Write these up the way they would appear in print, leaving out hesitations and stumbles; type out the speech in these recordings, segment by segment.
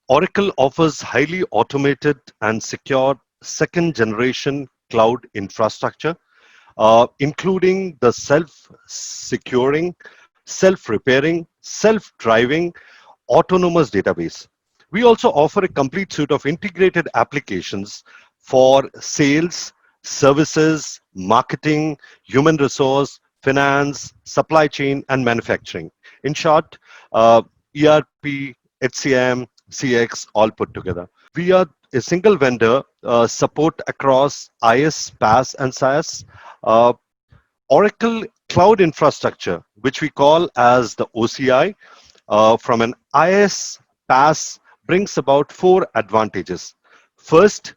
Oracle offers highly automated and secure second generation cloud infrastructure, including the self-securing, self-repairing, self-driving autonomous database. We also offer a complete suite of integrated applications for sales, services, marketing, human resource, finance, supply chain, and manufacturing. In short, ERP, HCM, CX, all put together. We are a single vendor, support across IS, PaaS, and SaaS. Uh, Oracle Cloud Infrastructure, which we call as the OCI, from an IS PaaS brings about four advantages. First,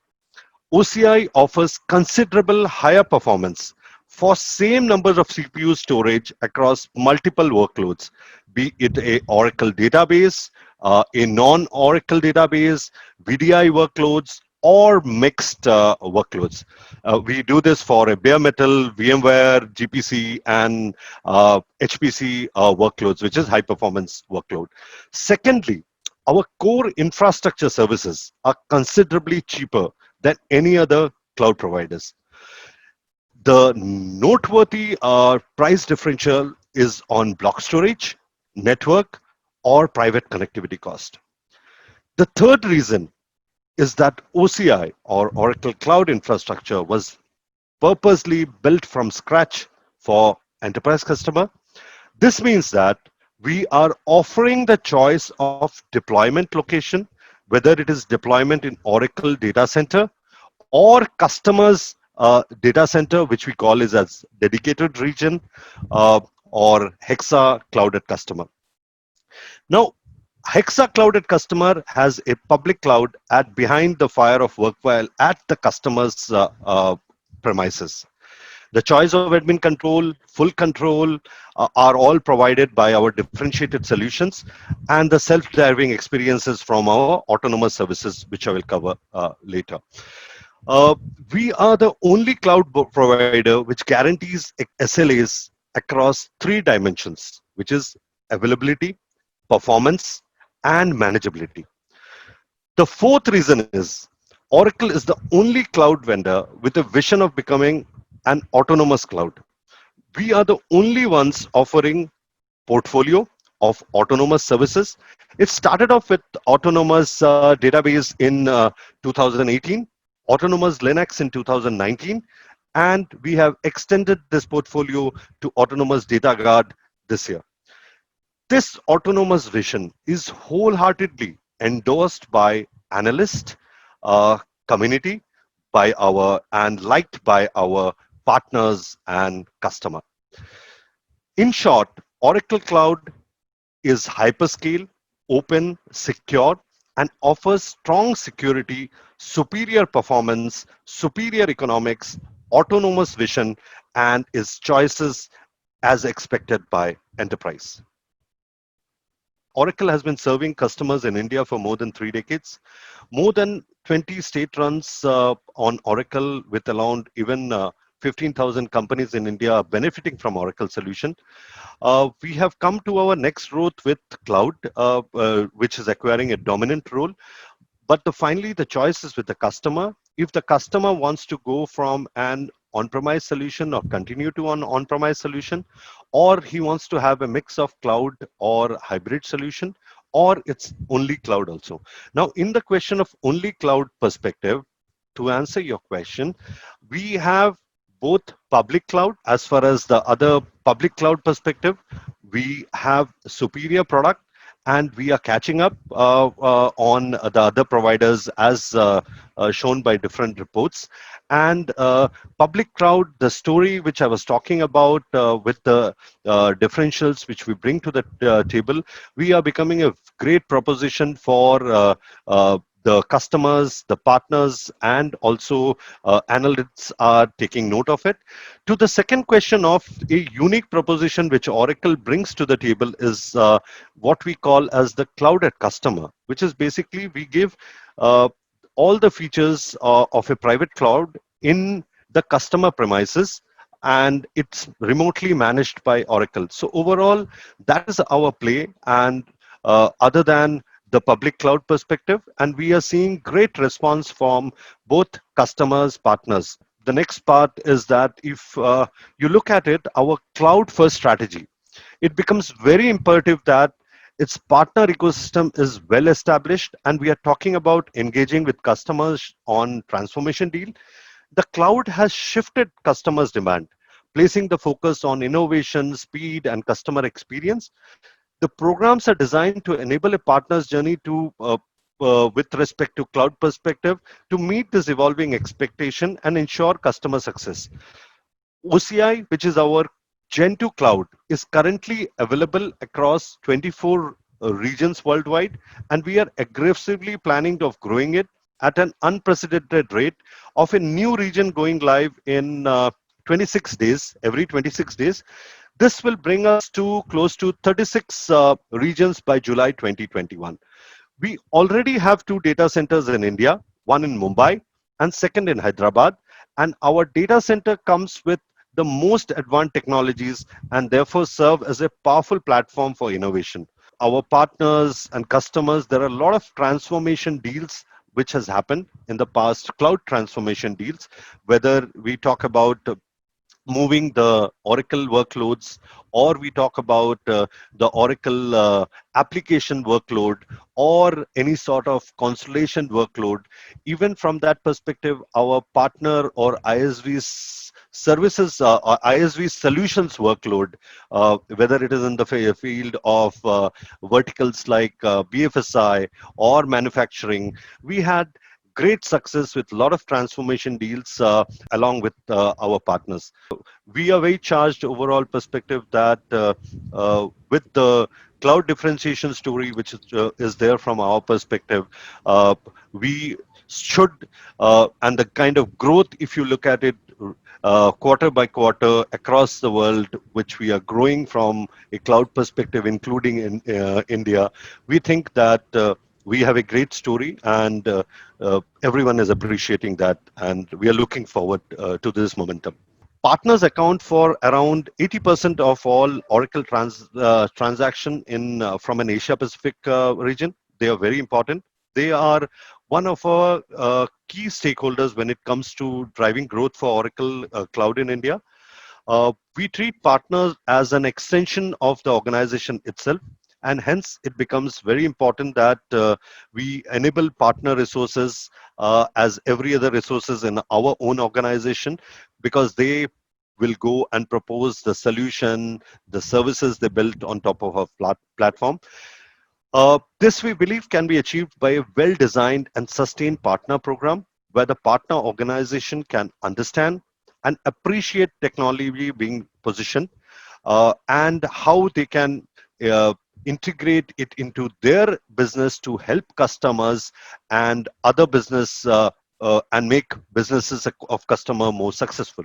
OCI offers considerable higher performance for same number of CPU storage across multiple workloads, be it a Oracle database, a non-Oracle database, VDI workloads, or mixed workloads. We do this for a bare metal, VMware, GPC, and HPC workloads, which is high performance workload. Secondly, our core infrastructure services are considerably cheaper than any other cloud providers. The noteworthy price differential is on block storage, network, or private connectivity cost. The third reason is that OCI, or Oracle Cloud Infrastructure, was purposely built from scratch for enterprise customer. This means that we are offering the choice of deployment location, whether it is deployment in Oracle data center or customers data center, which we call is as dedicated region, or Hexa clouded customer. Now, Hexa clouded customer has a public cloud at behind the fire of workwhile at the customer's premises. The choice of admin control, full control are all provided by our differentiated solutions and the self-driving experiences from our autonomous services, which I will cover later. Uh, we are the only cloud provider which guarantees SLAs across three dimensions, which is availability, performance, and manageability. The fourth reason is Oracle is the only cloud vendor with a vision of becoming an autonomous cloud. We are the only ones offering portfolio of autonomous services. It started off with autonomous database in 2018, autonomous Linux in 2019, and we have extended this portfolio to autonomous data guard this year. This autonomous vision is wholeheartedly endorsed by analyst community, by our and liked by our partners and customer. In short, Oracle Cloud is hyperscale, open, secure, and offers strong security, superior performance, superior economics, autonomous vision, and is choices as expected by enterprise. Oracle has been serving customers in India for more than 3 decades. More than 20 state runs on Oracle, with around even 15,000 companies in India are benefiting from Oracle solution. We have come to our next growth with cloud, which is acquiring a dominant role. But finally, the choice is with the customer. If the customer wants to go from an on-premise solution or continue to an on-premise solution, or he wants to have a mix of cloud or hybrid solution, or it's only cloud also. Now, in the question of only cloud perspective, to answer your question, we have both public cloud as far as the other public cloud perspective. We have superior product and we are catching up on the other providers as shown by different reports. And public cloud, the story which I was talking about with the differentials which we bring to the table, we are becoming a great proposition for the customers, the partners, and also analysts are taking note of it. To the second question of a unique proposition which Oracle brings to the table is what we call as the cloud at customer, which is basically we give all the features of a private cloud in the customer premises, and it's remotely managed by Oracle. So overall, that is our play. And other than the public cloud perspective, and we are seeing great response from both customers, partners. The next part is that if you look at it, our cloud first strategy, it becomes very imperative that its partner ecosystem is well established, and we are talking about engaging with customers on transformation deal. The cloud has shifted customers' demand, placing the focus on innovation, speed, and customer experience. The programs are designed to enable a partner's journey with respect to cloud perspective to meet this evolving expectation and ensure customer success. OCI, which is our Gen 2 cloud, is currently available across 24 regions worldwide, and we are aggressively planning of growing it at an unprecedented rate of a new region going live in 26 days, every 26 days. This will bring us to close to 36 regions by July 2021. We already have two data centers in India, one in Mumbai and second in Hyderabad. And our data center comes with the most advanced technologies and therefore serve as a powerful platform for innovation. Our partners and customers, there are a lot of transformation deals which has happened in the past, cloud transformation deals, whether we talk about moving the Oracle workloads, or we talk about the Oracle application workload, or any sort of constellation workload. Even from that perspective, our partner or ISV's services or ISV solutions workload, whether it is in the field of verticals like BFSI or manufacturing, we had great success with a lot of transformation deals along with our partners. We are very charged overall perspective that with the cloud differentiation story, which is there from our perspective, we should, and the kind of growth, if you look at it quarter by quarter across the world, which we are growing from a cloud perspective, including in India, we think that we have a great story, and everyone is appreciating that, and we are looking forward to this momentum. Partners account for around 80% of all Oracle transaction in from an Asia Pacific region. They are very important. They are one of our key stakeholders when it comes to driving growth for Oracle Cloud in India. We treat partners as an extension of the organization itself, and hence it becomes very important that we enable partner resources as every other resources in our own organization, because they will go and propose the solution, the services they built on top of our platform. This, we believe, can be achieved by a well-designed and sustained partner program where the partner organization can understand and appreciate technology being positioned, and how they can integrate it into their business to help customers and other business and make businesses of customer more successful.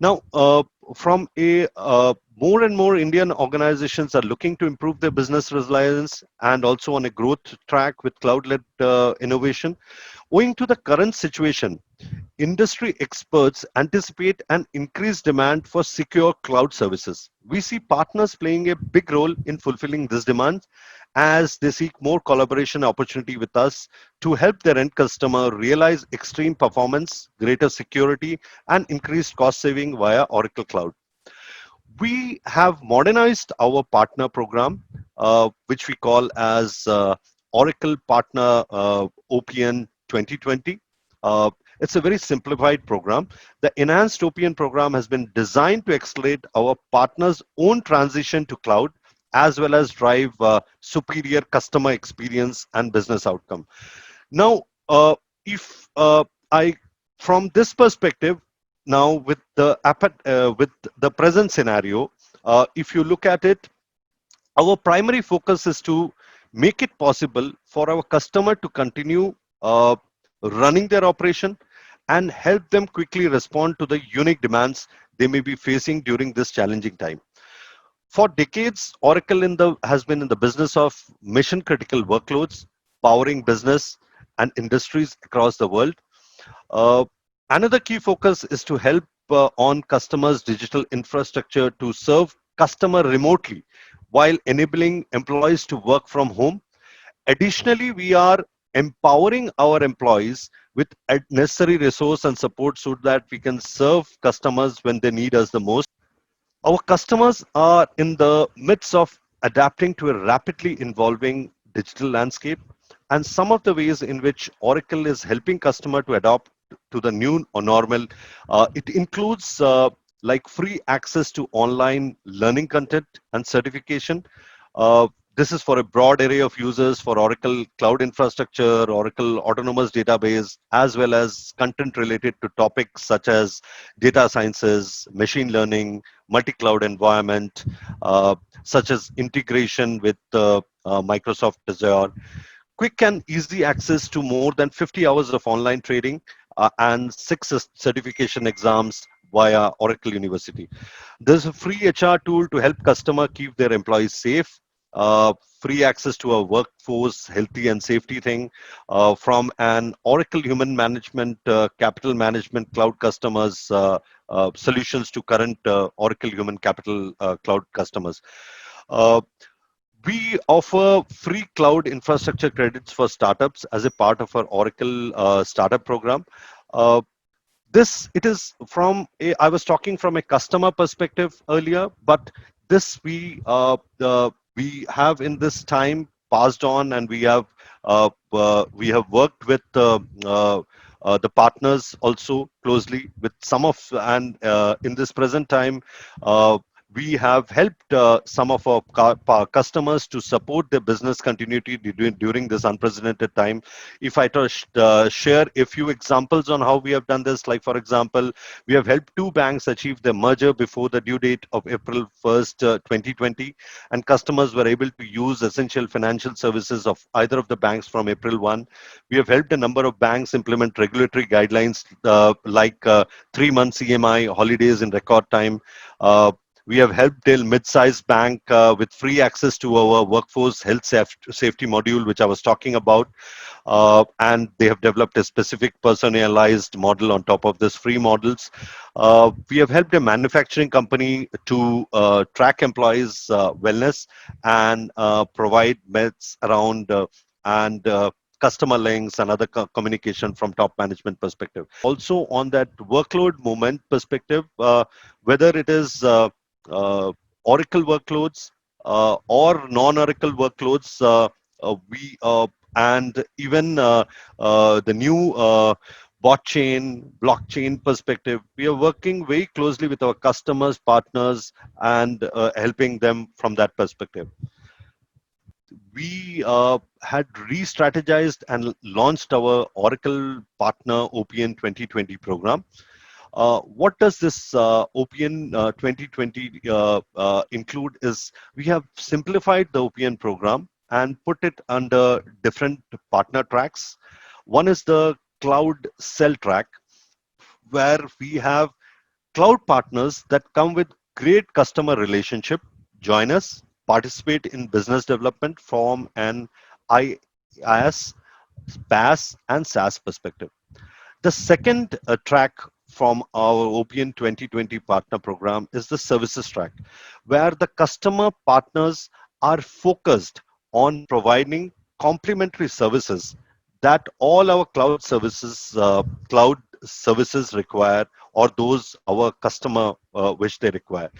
Now, from a more and more Indian organizations are looking to improve their business resilience and also on a growth track with cloud-led innovation. Owing to the current situation, industry experts anticipate an increased demand for secure cloud services. We see partners playing a big role in fulfilling this demand as they seek more collaboration opportunity with us to help their end customer realize extreme performance, greater security, and increased cost saving via Oracle Cloud. We have modernized our partner program, which we call as Oracle Partner OPN 2020. It's a very simplified program. The enhanced OPN program has been designed to accelerate our partners' own transition to cloud, as well as drive superior customer experience and business outcome. Now, if I, from this perspective, now with the present scenario, if you look at it, our primary focus is to make it possible for our customer to continue running their operation and help them quickly respond to the unique demands they may be facing during this challenging time. For decades, Oracle has been in the business of mission critical workloads, powering business and industries across the world. Uh, Another key focus is to help on customers' digital infrastructure to serve customer remotely while enabling employees to work from home. Additionally, we are empowering our employees with necessary resource and support so that we can serve customers when they need us the most. Our customers are in the midst of adapting to a rapidly evolving digital landscape, and some of the ways in which Oracle is helping customer to adapt to the new or normal, it includes like free access to online learning content and certification. Uh, this is for a broad array of users for Oracle Cloud Infrastructure, Oracle Autonomous Database, as well as content related to topics such as data sciences, machine learning, multi-cloud environment, uh, such as integration with Microsoft Azure, quick and easy access to more than 50 hours of online training, and six certification exams via Oracle University. There's a free HR tool to help customer keep their employees safe. Free access to a workforce healthy and safety thing from an Oracle Human Management, Capital Management Cloud customers, solutions to current Oracle Human Capital Cloud customers. Uh, we offer free cloud infrastructure credits for startups as a part of our Oracle startup program. Uh, this it is from a, I was talking from a customer perspective earlier, but this we have in this time passed on, and we have worked with the partners also closely with some of, and in this present time uh, we have helped some of our customers to support their business continuity during this unprecedented time. If I share a few examples on how we have done this, like for example, we have helped two banks achieve their merger before the due date of April 1st, 2020, and customers were able to use essential financial services of either of the banks from April 1. We have helped a number of banks implement regulatory guidelines like 3 months EMI holidays in record time. Uh, we have helped a mid-sized bank with free access to our workforce health safety module, which I was talking about, and they have developed a specific personalized model on top of this free models. We have helped a manufacturing company to track employees' wellness and provide meds around and customer links and other communication from top management perspective. Also on that workload movement perspective, whether it is Oracle workloads or non-Oracle workloads, we and even the new blockchain perspective, we are working very closely with our customers, partners, and helping them from that perspective. We had re-strategized and launched our Oracle Partner OPN 2020 program. What does this OPN 2020 include is we have simplified the OPN program and put it under different partner tracks. One is the cloud cell track, where we have cloud partners that come with great customer relationship, join us, participate in business development from an IaaS, PaaS, and SaaS perspective. The second track from our OPN 2020 partner program is the services track, where the customer partners are focused on providing complementary services that all our cloud services require, or those our customer which they require.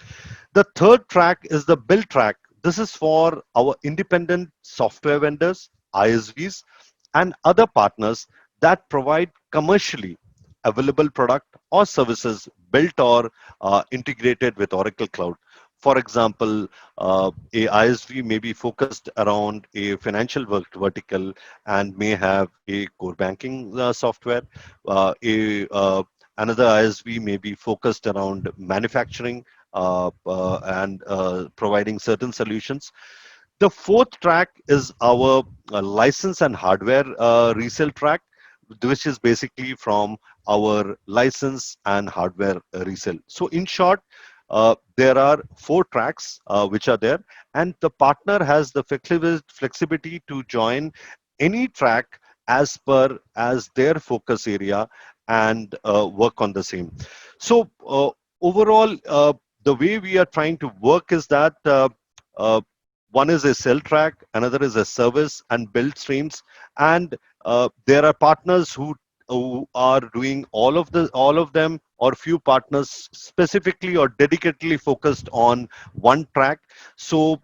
The third track is the build track. This is for our independent software vendors, ISVs, and other partners that provide commercially available product or services built or integrated with Oracle Cloud. For example, a ISV may be focused around a financial vertical and may have a core banking software. Another ISV may be focused around manufacturing and providing certain solutions. The fourth track is our license and hardware resale track, which is basically from our license and hardware resale. So in short, there are four tracks which are there, and the partner has the flexibility to join any track as per as their focus area and work on the same. So overall, the way we are trying to work is that uh, One is a sell track, another is a service and build streams, and there are partners who are doing all of them, or few partners specifically or dedicatedly focused on one track. So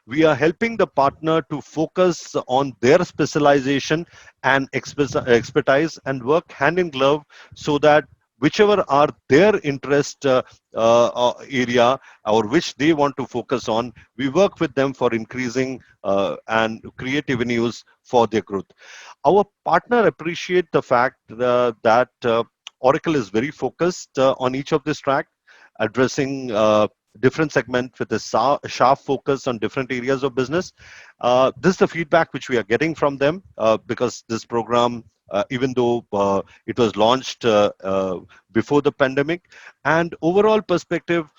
we are helping the partner to focus on their specialization and expertise and work hand in glove, so that whichever are their interest area, or which they want to focus on, we work with them for increasing and create avenues for their growth. Our partner appreciate the fact that Oracle is very focused on each of this track, addressing different segment with a sharp focus on different areas of business. This is the feedback which we are getting from them, because this program, even though it was launched before the pandemic, and overall perspective,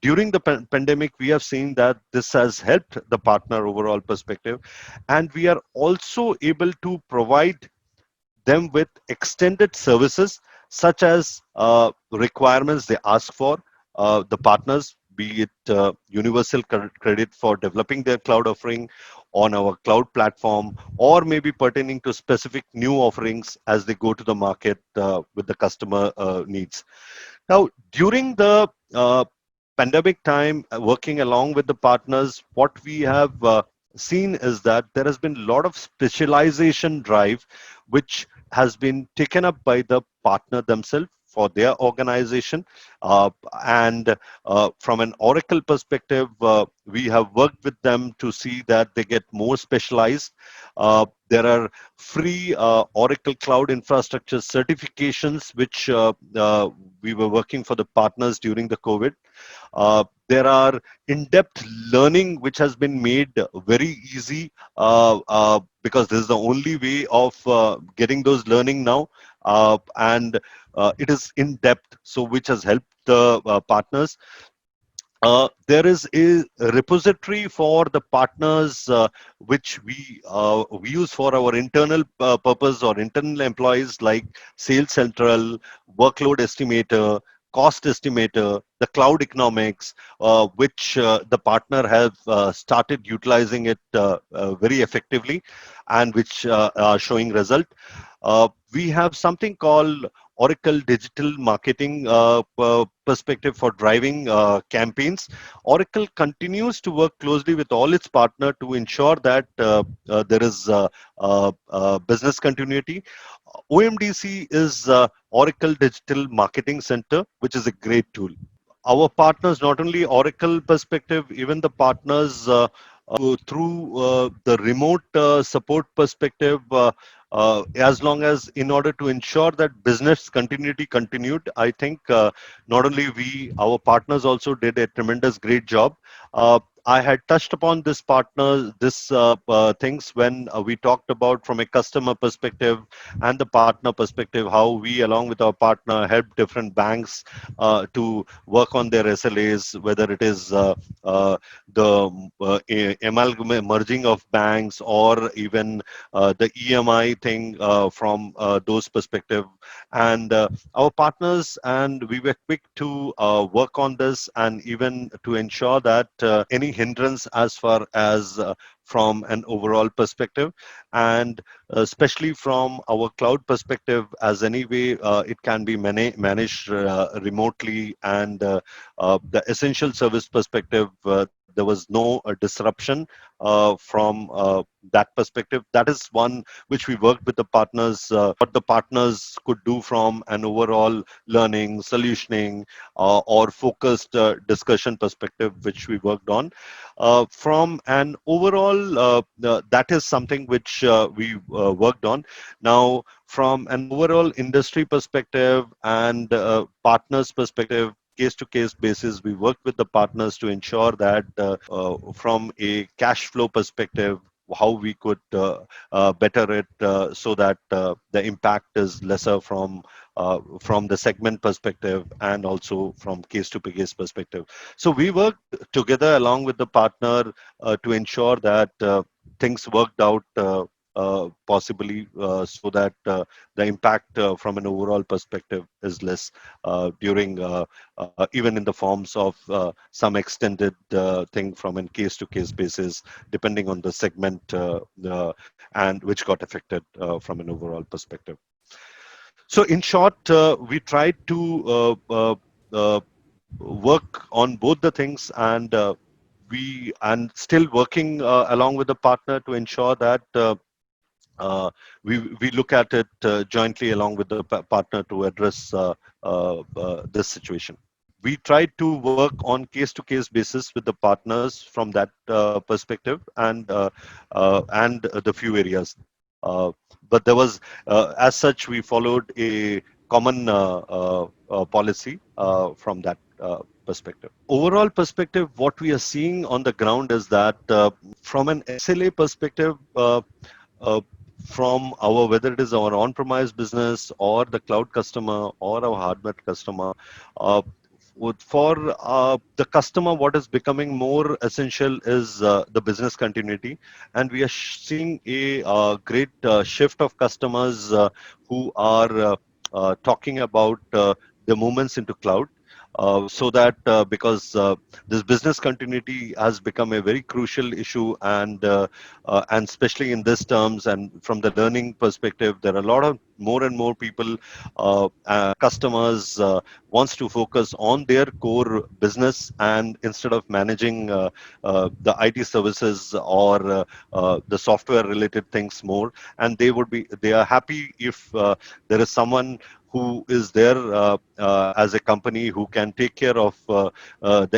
during the pandemic, we have seen that this has helped the partner overall perspective, and we are also able to provide them with extended services, such as requirements they ask for, the partners, be it universal credit for developing their cloud offering on our cloud platform, or maybe pertaining to specific new offerings as they go to the market with the customer needs. Now, during the pandemic time, working along with the partners, what we have seen is that there has been a lot of specialization drive, which has been taken up by the partner themselves for their organization. And From an Oracle perspective, we have worked with them to see that they get more specialized. There are free Oracle Cloud Infrastructure certifications, which we were working for the partners during the COVID. There are in-depth learning which has been made very easy, because this is the only way of getting those learning now, and it is in depth, so which has helped the partners. There is a repository for the partners, which we use for our internal purpose or internal employees, like Sales Central, Workload Estimator, Cost Estimator, the Cloud Economics, which the partner have started utilizing it very effectively, and which are showing result. We have something called Oracle Digital Marketing perspective for driving campaigns. Oracle continues to work closely with all its partner to ensure that there is business continuity. OMDC is Oracle Digital Marketing Center, which is a great tool. Our partners, not only Oracle perspective, even the partners through the remote support perspective, as long as in order to ensure that business continuity continued, I think not only we, our partners also did a tremendous great job. I had touched upon this partner, this things when we talked about from a customer perspective and the partner perspective, how we, along with our partner, help different banks to work on their SLAs, whether it is the amalgam merging of banks, or even the EMI thing from those perspective. And our partners and we were quick to work on this, and even to ensure that any hindrance as far as from an overall perspective, and especially from our cloud perspective, as anyway it can be managed remotely, and the essential service perspective, there was no disruption from that perspective. That is one which we worked with the partners, what the partners could do from an overall learning, solutioning, or focused discussion perspective, which we worked on. From an overall, that is something which we worked on. Now, from an overall industry perspective and partners perspective, case to case basis, we work with the partners to ensure that from a cash flow perspective, how we could better it, so that the impact is lesser from the segment perspective, and also from case to case perspective. So we worked together along with the partner to ensure that things worked out possibly, so that the impact from an overall perspective is less during even in the forms of some extended thing from a case-to-case basis, depending on the segment and which got affected from an overall perspective. So, in short, we tried to uh, work on both the things, and we and still working along with the partner to ensure that we look at it jointly along with the partner to address this situation. We tried to work on case-to-case basis with the partners from that perspective, and the few areas. Uh, but there was, as such, we followed a common policy from that perspective. Overall perspective, what we are seeing on the ground is that from an SLA perspective, uh, from our whether it is our on-premise business or the cloud customer or our hardware customer, uh, for the customer, what is becoming more essential is the business continuity, and we are seeing a great shift of customers who are talking about the movements into cloud. So that because this business continuity has become a very crucial issue, and especially in this terms and from the learning perspective, there are a lot of more and more people, customers wants to focus on their core business, and instead of managing the IT services or the software related things more, and they are happy if there is someone who is there as a company who can take care of the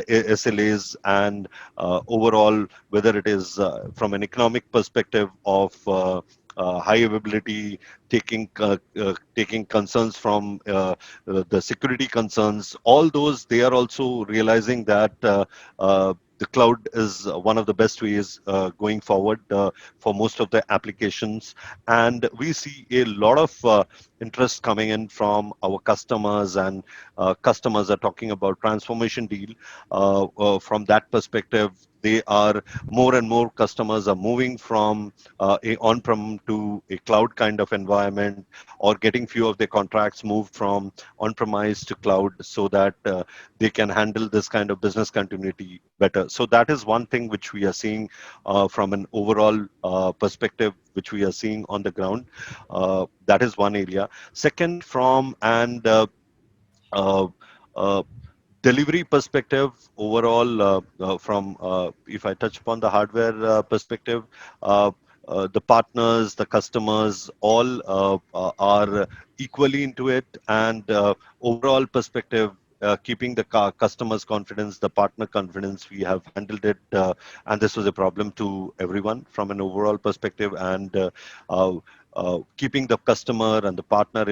SLAs, and overall, whether it is from an economic perspective of high availability, taking concerns from the security concerns, all those, they are also realizing that the cloud is one of the best ways going forward for most of the applications. And we see a lot of interest coming in from our customers, and customers are talking about transformation deal. From that perspective, they are more and more customers are moving from a on-prem to a cloud kind of environment, or getting few of their contracts moved from on-premise to cloud, so that they can handle this kind of business continuity better. So that is one thing which we are seeing from an overall perspective, which we are seeing on the ground. That is one area. Second, from and uh, uh, delivery perspective, overall, from if I touch upon the hardware perspective, uh, the partners, the customers, all are equally into it, and overall perspective, keeping the customers' confidence, the partner confidence, we have handled it, and this was a problem to everyone from an overall perspective, and uh, keeping the customer and the partner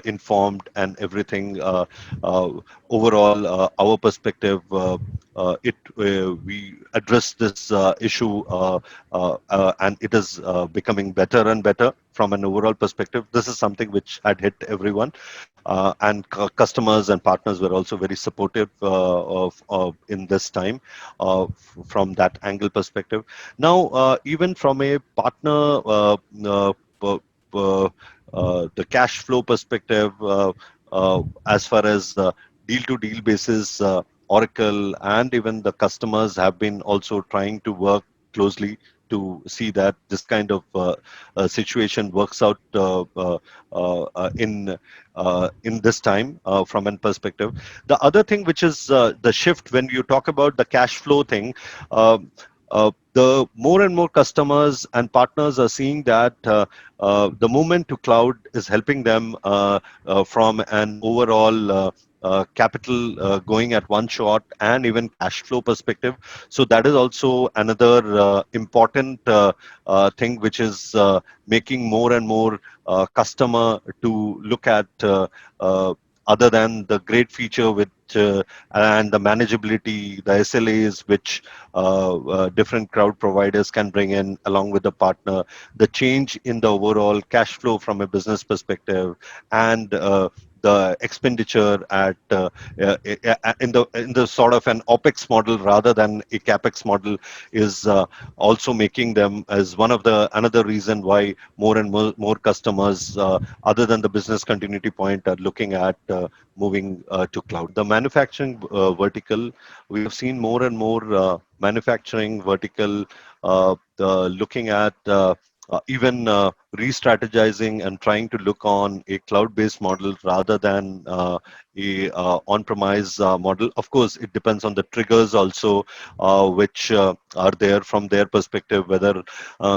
informed, and everything. Uh, Overall, our perspective, we address this issue, and it is becoming better and better from an overall perspective. This is something which had hit everyone, and customers and partners were also very supportive of in this time from that angle perspective. Now, even from a partner, p- p- the cash flow perspective, as far as deal to deal basis, Oracle and even the customers have been also trying to work closely to see that this kind of situation works out in this time from an perspective. The other thing, which is the shift when you talk about the cash flow thing, the more and more customers and partners are seeing that the movement to cloud is helping them from an overall capital going at one shot, and even cash flow perspective. So that is also another important thing which is making more and more customer to look at other than the great feature which and the manageability, the SLAs which different cloud providers can bring in along with the partner, the change in the overall cash flow from a business perspective, and the expenditure at in the sort of an OPEX model rather than a CAPEX model is also making them as one of the another reason why more and more customers other than the business continuity point are looking at moving to cloud. The manufacturing vertical, we have seen more and more manufacturing vertical looking at even re-strategizing and trying to look on a cloud-based model rather than a on-premise model. Of course, it depends on the triggers also, which are there from their perspective, whether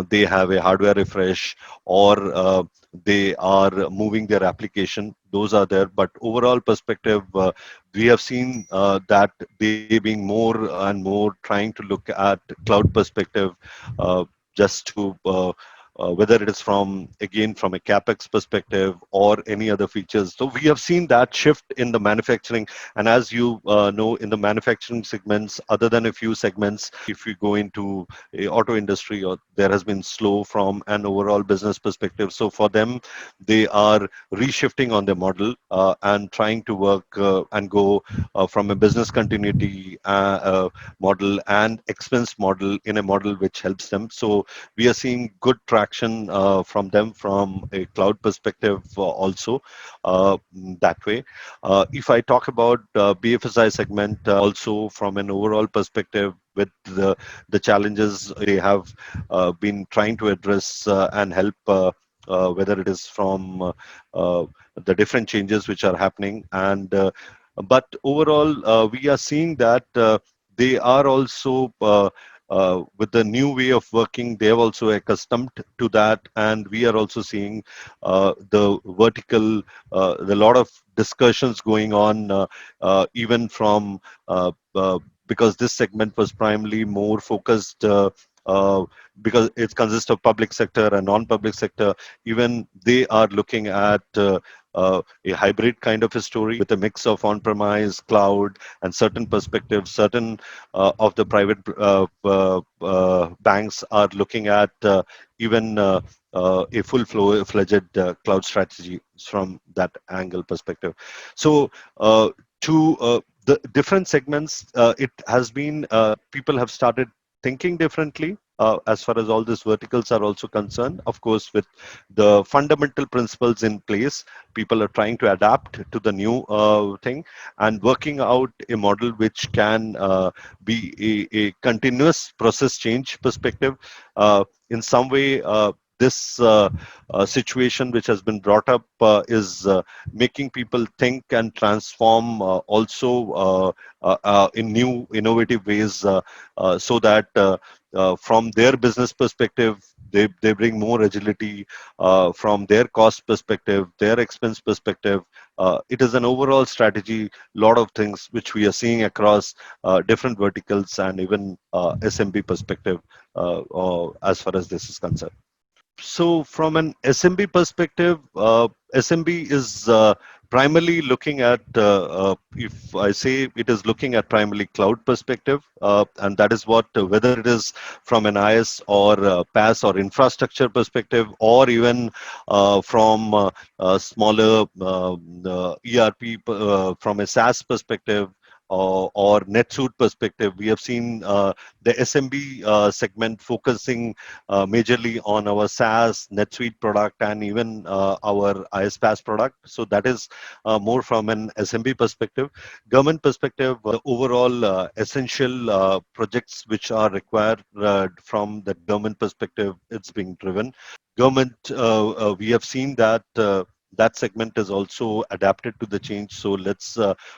they have a hardware refresh or they are moving their application. Those are there, but overall perspective, we have seen that they being more and more trying to look at cloud perspective, just to whether it is from again from a capex perspective or any other features. So we have seen that shift in the manufacturing, and as you know, in the manufacturing segments, other than a few segments, if you go into a auto industry, or there has been slow from an overall business perspective. So for them, they are reshifting on their model and trying to work and go from a business continuity model and expense model in a model which helps them. So we are seeing good traction from them from a cloud perspective also that way. If I talk about BFSI segment also from an overall perspective with the challenges they have been trying to address and help whether it is from uh, the different changes which are happening and but overall we are seeing that they are also with the new way of working, they have also accustomed to that, and we are also seeing the vertical, the lot of discussions going on, even from because this segment was primarily more focused. Uh, because it consists of public sector and non-public sector, even they are looking at a hybrid kind of a story with a mix of on-premise, cloud, and certain perspectives. Certain of the private banks are looking at even a full-fledged cloud strategy from that angle perspective. So to the different segments, it has been people have started thinking differently as far as all these verticals are also concerned. Of course, with the fundamental principles in place, people are trying to adapt to the new thing and working out a model which can be a continuous process change perspective. In some way, this situation which has been brought up is making people think and transform also in new innovative ways so that from their business perspective, they bring more agility from their cost perspective, their expense perspective. It is an overall strategy, lot of things which we are seeing across different verticals and even SMB perspective as far as this is concerned. So from an SMB perspective, SMB is primarily looking at, if I say it is looking at primarily cloud perspective, and that is what, whether it is from an IS or PaaS or infrastructure perspective, or even from smaller ERP from a SaaS perspective, or NetSuite perspective, we have seen the SMB segment focusing majorly on our SaaS, NetSuite product, and even our ISPaaS product. So that is more from an SMB perspective. Government perspective, overall essential projects which are required from the government perspective, it's being driven. Government, we have seen that that segment is also adapted to the change. So let's,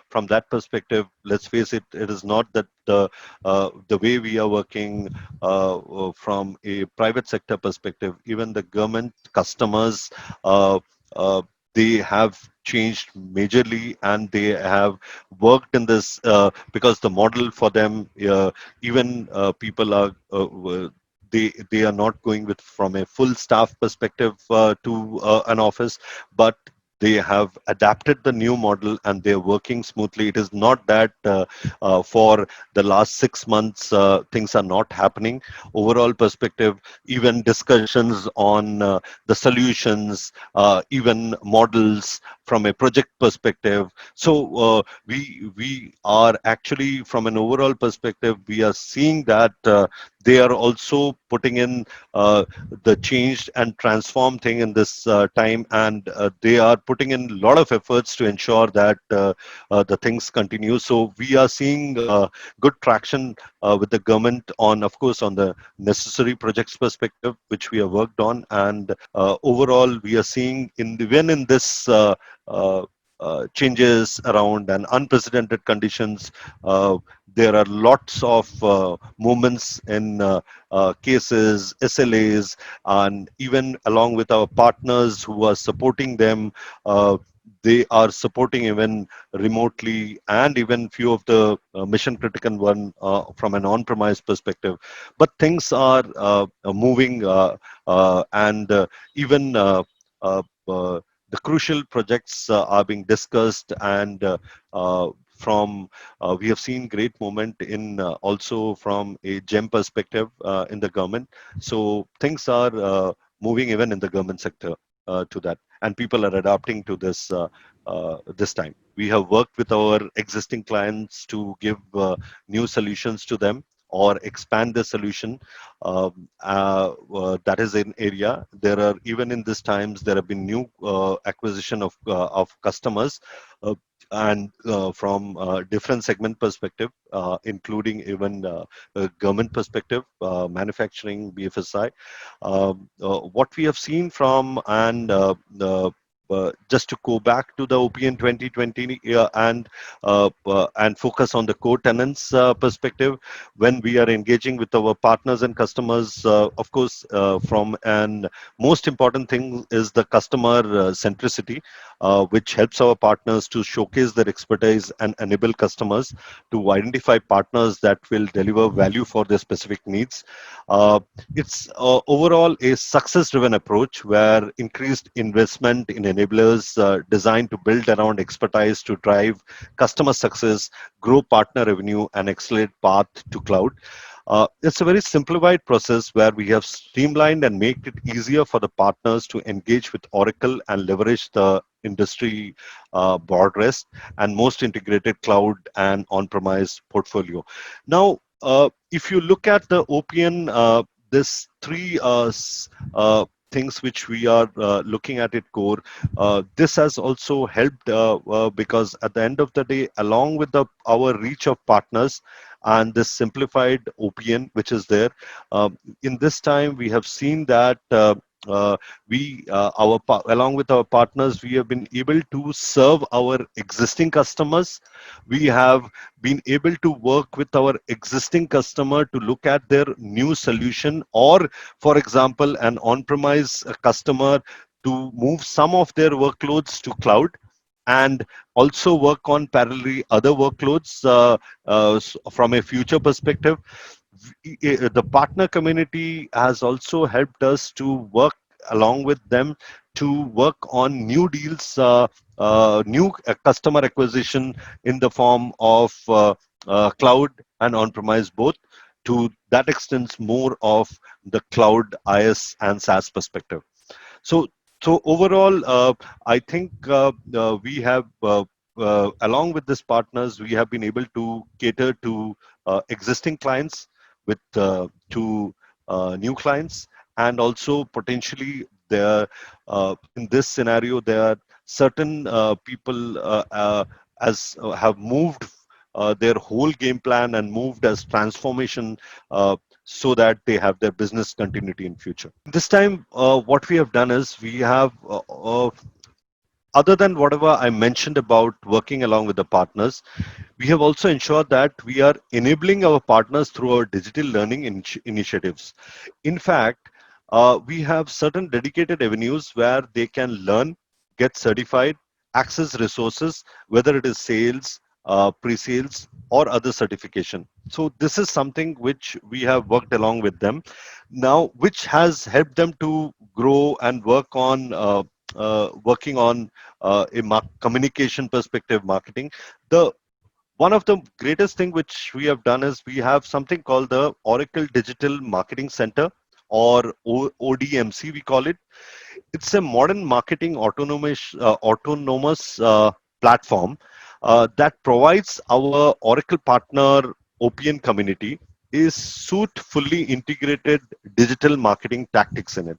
from that perspective, let's face it, it is not that the way we are working from a private sector perspective, even the government customers, uh, uh, they have changed majorly and they have worked in this because the model for them, even people are they are not going with from a full staff perspective to an office, but they have adapted the new model and they're working smoothly. It is not that for the last 6 months things are not happening. Overall perspective, even discussions on the solutions, even models, from a project perspective. So we are actually, from an overall perspective, we are seeing that they are also putting in the changed and transformed thing in this time, and they are putting in a lot of efforts to ensure that the things continue. So we are seeing good traction with the government on, of course, on the necessary projects perspective, which we have worked on, and overall we are seeing even in this changes around and unprecedented conditions. There are lots of movements in cases, SLAs, and even along with our partners who are supporting them. They are supporting even remotely, and even few of the mission critical one from an on-premise perspective. But things are moving, and even the crucial projects are being discussed, and from we have seen great moment in also from a gem perspective in the government. So things are moving even in the government sector to that, and people are adapting to this this time. We have worked with our existing clients to give new solutions to them or expand the solution. That is an area. There are, even in these times, there have been new acquisition of customers, uh, and from different segment perspective, including even government perspective, manufacturing, BFSI. What we have seen from, and just to go back to the OPN 2020 and focus on the core tenants perspective, when we are engaging with our partners and customers, of course, from an most important thing is the customer centricity, which helps our partners to showcase their expertise and enable customers to identify partners that will deliver value for their specific needs. Uh, it's overall a success-driven approach where increased investment in enablers designed to build around expertise to drive customer success, grow partner revenue, and accelerate path to cloud. It's a very simplified process where we have streamlined and made it easier for the partners to engage with Oracle and leverage the industry broadest and most integrated cloud and on-premise portfolio. Now, if you look at the OPN, this three things which we are looking at it core, this has also helped because at the end of the day, along with our reach of partners and this simplified OPN which is there, in this time we have seen that along with our partners, we have been able to serve our existing customers. We have been able to work with our existing customer to look at their new solution, or for example an on-premise customer to move some of their workloads to cloud, and also work on parallelly other workloads from a future perspective. The partner community has also helped us to work along with them to work on new deals, new customer acquisition in the form of cloud and on-premise both. To that extent, more of the cloud IS and SaaS perspective. So, so overall, I think we have, along with these partners, we have been able to cater to existing clients with to new clients, and also potentially there, in this scenario, there are certain people as have moved their whole game plan and moved as transformation so that they have their business continuity in future. This time, what we have done is we have, other than whatever I mentioned about working along with the partners, we have also ensured that we are enabling our partners through our digital learning initiatives. In fact, we have certain dedicated avenues where they can learn, get certified, access resources, whether it is sales, pre-sales, or other certification. So this is something which we have worked along with them now, which has helped them to grow and working on communication perspective marketing. The one of the greatest thing which we have done is we have something called the Oracle Digital Marketing Center, or ODMC, we call it. It's a modern marketing autonomous platform that provides our Oracle partner OPN community is suit fully integrated digital marketing tactics in it.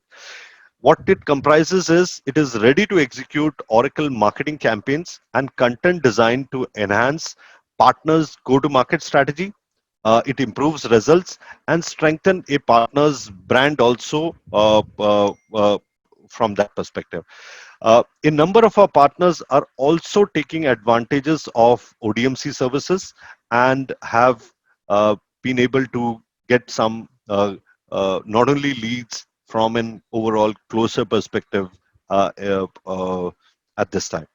What it comprises is it is ready to execute Oracle marketing campaigns and content designed to enhance partners' go-to-market strategy. It improves results and strengthen a partner's brand also from that perspective. A number of our partners are also taking advantages of ODMC services and have been able to get some not only leads from an overall closer perspective at this time.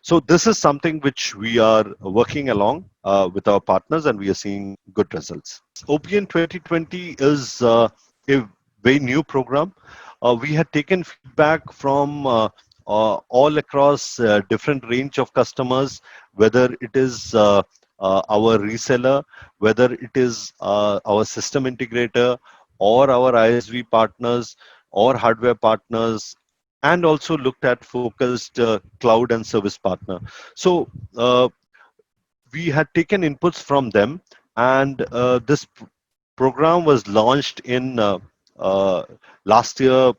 So this is something which we are working along with our partners, and we are seeing good results. OPN 2020 is a very new program. We had taken feedback from all across different range of customers, whether it is our reseller, whether it is our system integrator, or our ISV partners, or hardware partners, and also looked at focused cloud and service partner. So we had taken inputs from them, and this program was launched in uh, last year,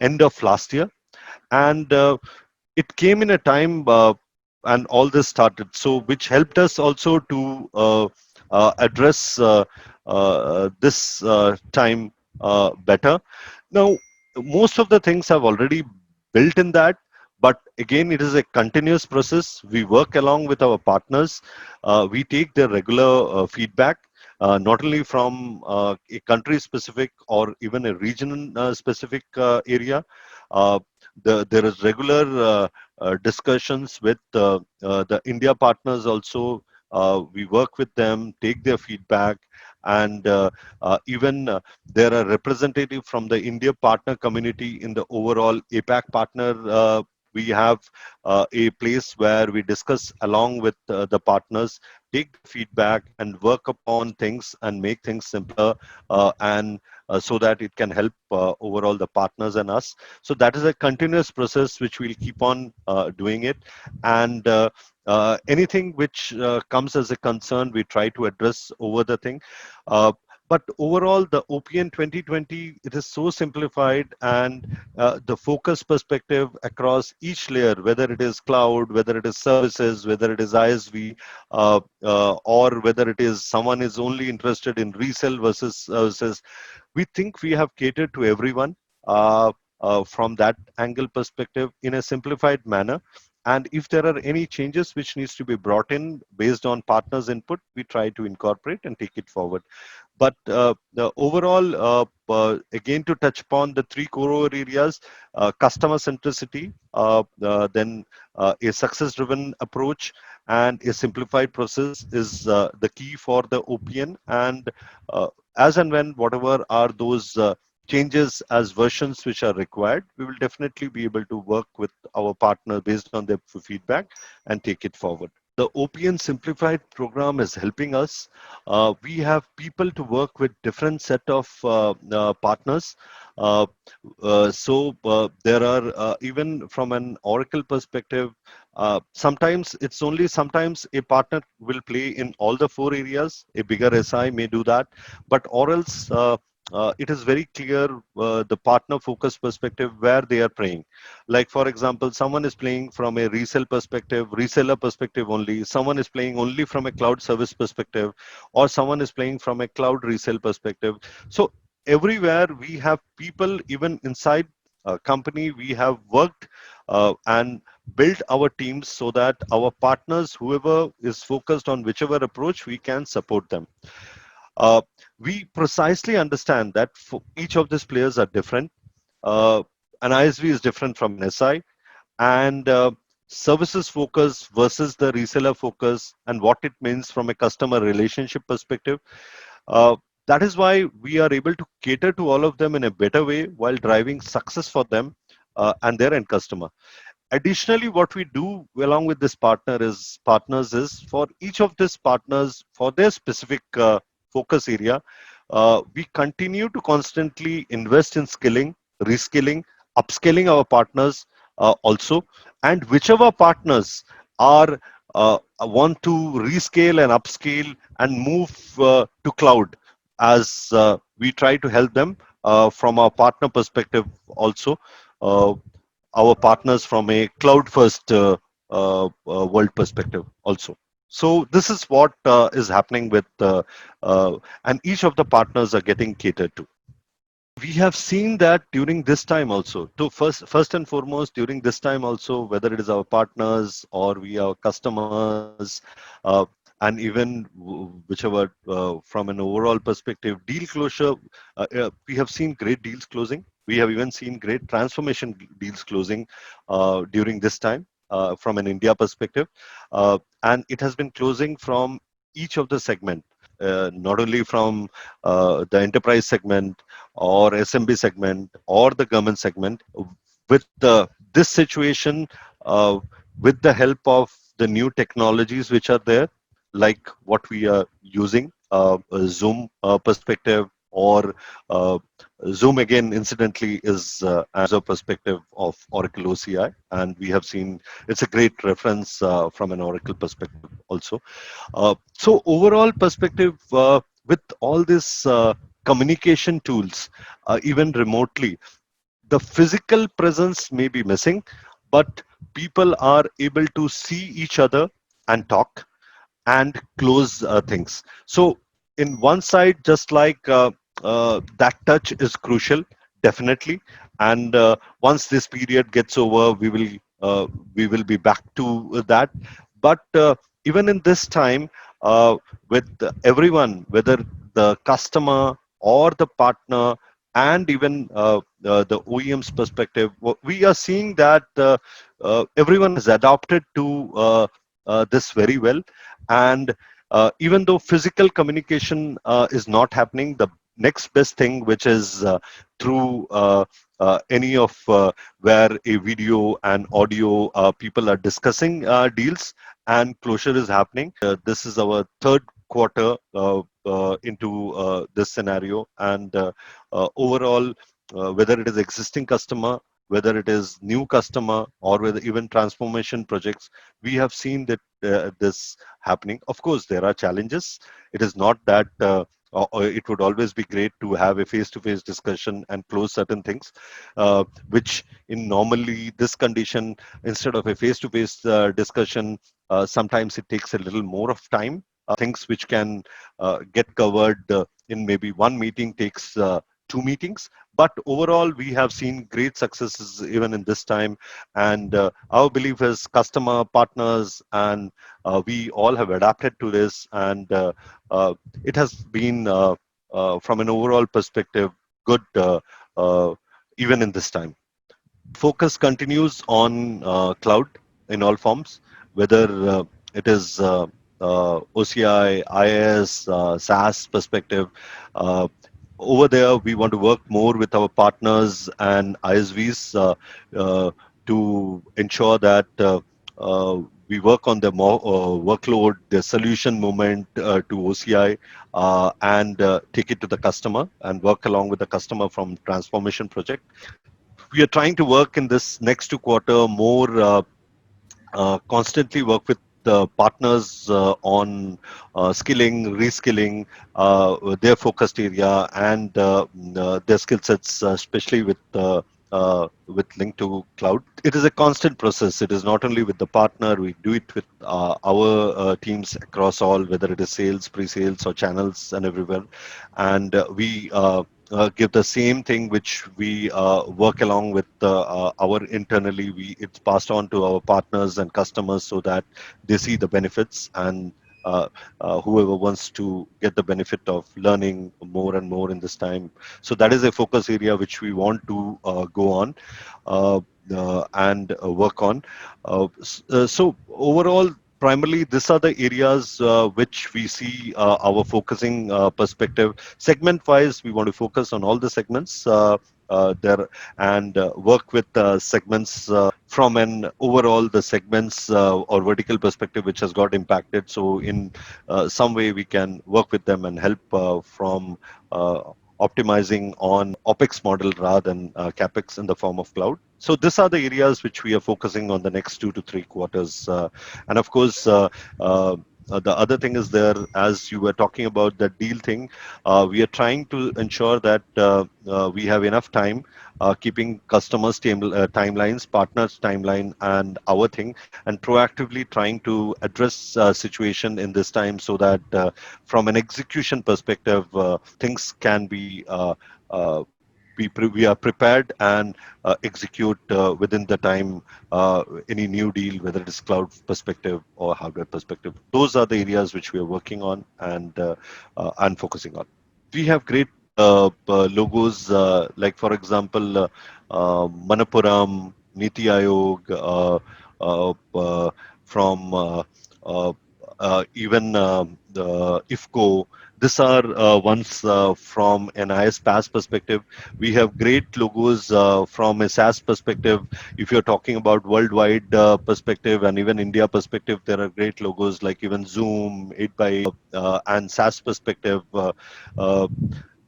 end of last year, and it came in a time and all this started, so which helped us also to address this time better. Now, most of the things have already built in that, but again, it is a continuous process. We work along with our partners. We take their regular feedback, not only from a country specific or even a region specific area. Uh, there is regular discussions with the India partners also. We work with them, take their feedback, and even there are representatives from the India partner community in the overall APAC partner. We have a place where we discuss along with the partners, take the feedback, and work upon things and make things simpler, and so that it can help overall the partners and us. So that is a continuous process which we'll keep on doing it. And anything which comes as a concern, we try to address over the thing. But overall, the OPN 2020, it is so simplified, and the focus perspective across each layer, whether it is cloud, whether it is services, whether it is ISV, or whether it is someone is only interested in resell versus services, we think we have catered to everyone from that angle perspective in a simplified manner. And if there are any changes which needs to be brought in based on partners' input, we try to incorporate and take it forward. But the overall, again, to touch upon the three core areas: customer centricity, then a success-driven approach, and a simplified process is the key for the OPN. And as and when whatever are those changes as versions which are required, we will definitely be able to work with our partner based on their feedback and take it forward. The OPN Simplified program is helping us. We have people to work with different set of partners. Uh, so there are even from an Oracle perspective, sometimes it's only sometimes a partner will play in all the four areas. A bigger SI may do that, but or else it is very clear the partner focus perspective where they are playing. Like for example, someone is playing from a resale perspective, reseller perspective only. Someone is playing only from a cloud service perspective, or someone is playing from a cloud resale perspective. So everywhere we have people, even inside a company, we have worked and built our teams so that our partners, whoever is focused on whichever approach, we can support them. Uh, we precisely understand that for each of these players are different. Uh, an ISV is different from an SI, and services focus versus the reseller focus, and what it means from a customer relationship perspective. Uh, that is why we are able to cater to all of them in a better way while driving success for them and their end customer. Additionally, what we do along with this partners is for each of these partners for their specific focus area, we continue to constantly invest in skilling, reskilling, upskilling our partners also, and whichever partners are want to rescale and upscale and move to cloud, as we try to help them from our partner perspective also. Uh, our partners from a cloud first world perspective also. So this is what is happening with and each of the partners are getting catered to. We have seen that during this time also. To first and foremost, during this time also, whether it is our partners or we our customers, uh, and even whichever from an overall perspective, deal closure, we have seen great deals closing. We have even seen great transformation deals closing during this time from an India perspective, and it has been closing from each of the segment, not only from the enterprise segment or SMB segment or the government segment. With this situation, uh, with the help of the new technologies which are there, like what we are using, Zoom perspective, or uh, Zoom again, incidentally, is a perspective of Oracle OCI, and we have seen it's a great reference from an Oracle perspective also. So overall perspective, with all this communication tools, even remotely, the physical presence may be missing, but people are able to see each other and talk and close things. So, in one side, just like that touch is crucial, definitely. And once this period gets over, we will be back to that. But even in this time, with everyone, whether the customer or the partner, and even the OEM's perspective, we are seeing that everyone has adapted to this very well. And even though physical communication is not happening, the next best thing, which is through any of where a video and audio, people are discussing deals and closure is happening. This is our third quarter into this scenario, and overall, whether it is existing customer, whether it is new customer, or whether even transformation projects, we have seen that this happening. Of course, there are challenges. It is not that it would always be great to have a face-to-face discussion and close certain things, which in normally this condition, instead of a face-to-face discussion, sometimes it takes a little more of time. Things which can get covered in maybe one meeting takes two meetings. But overall, we have seen great successes even in this time. And our belief is customer, partners, and we all have adapted to this. And it has been, from an overall perspective, good uh, even in this time. Focus continues on cloud in all forms, whether it is OCI, IaaS, SaaS perspective. Uh, Over there, we want to work more with our partners and ISVs to ensure that uh, we work on the workload, the solution movement to OCI, and take it to the customer and work along with the customer from transformation project. We are trying to work in this next two quarter more, constantly work with the partners on skilling, reskilling, their focused area, and their skill sets, especially with link to cloud. It is a constant process. It is not only with the partner. We do it with our teams across all, whether it is sales, pre-sales, or channels, and everywhere. And we give the same thing which we work along with our internally. It's passed on to our partners and customers so that they see the benefits, and whoever wants to get the benefit of learning more and more in this time. So that is a focus area which we want to go on uh, and work on. So overall, primarily, these are the areas which we see our focusing perspective. Segment wise, we want to focus on all the segments. there and work with segments from an overall the segments or vertical perspective which has got impacted. So in some way we can work with them and help from uh, optimizing on OPEX model rather than CAPEX in the form of cloud. So these are the areas which we are focusing on the next 2 to 3 quarters. And of course, the other thing is there, as you were talking about that deal thing, we are trying to ensure that we have enough time, keeping customers' timelines, partners' timeline, and our thing, and proactively trying to address situation in this time so that from an execution perspective, things can be we are prepared and execute within the time any new deal, whether it is cloud perspective or hardware perspective. Those are the areas which we are working on and focusing on. We have great logos, like for example, Manapuram, Niti Aayog, from uh, even the IFCO. These are ones from an IS-PaaS perspective. We have great logos from a SaaS perspective. If you're talking about worldwide perspective and even India perspective, there are great logos like even Zoom, 8x8, and SaaS perspective. Uh,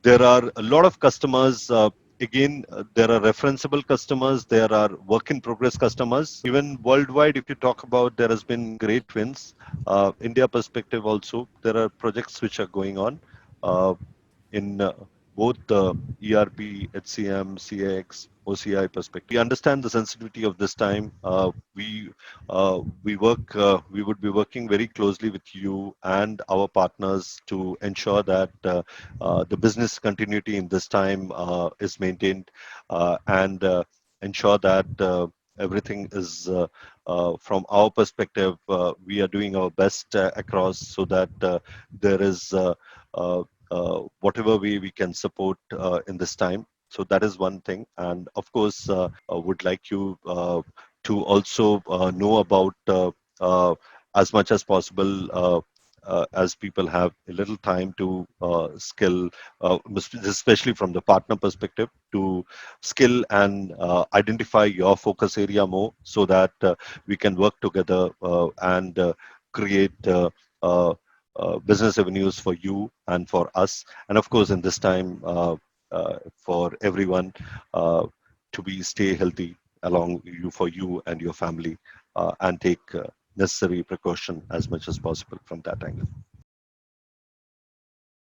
there are a lot of customers. Again, there are referenceable customers, there are work in progress customers. Even worldwide, if you talk about, there has been great wins. India perspective also, there are projects which are going on in both the ERP, HCM, CX, OCI perspective. We understand the sensitivity of this time. We would be working very closely with you and our partners to ensure that the business continuity in this time is maintained and ensure that everything is from our perspective. We are doing our best across so that there is uh, whatever way we can support in this time. So that is one thing. And of course, would like you to also know about as much as possible. As people have a little time to skill, especially from the partner perspective, to skill and identify your focus area more so that we can work together and create business avenues for you and for us. And of course, in this time, for everyone to be stay healthy along you for you and your family and take necessary precaution as much as possible from that angle.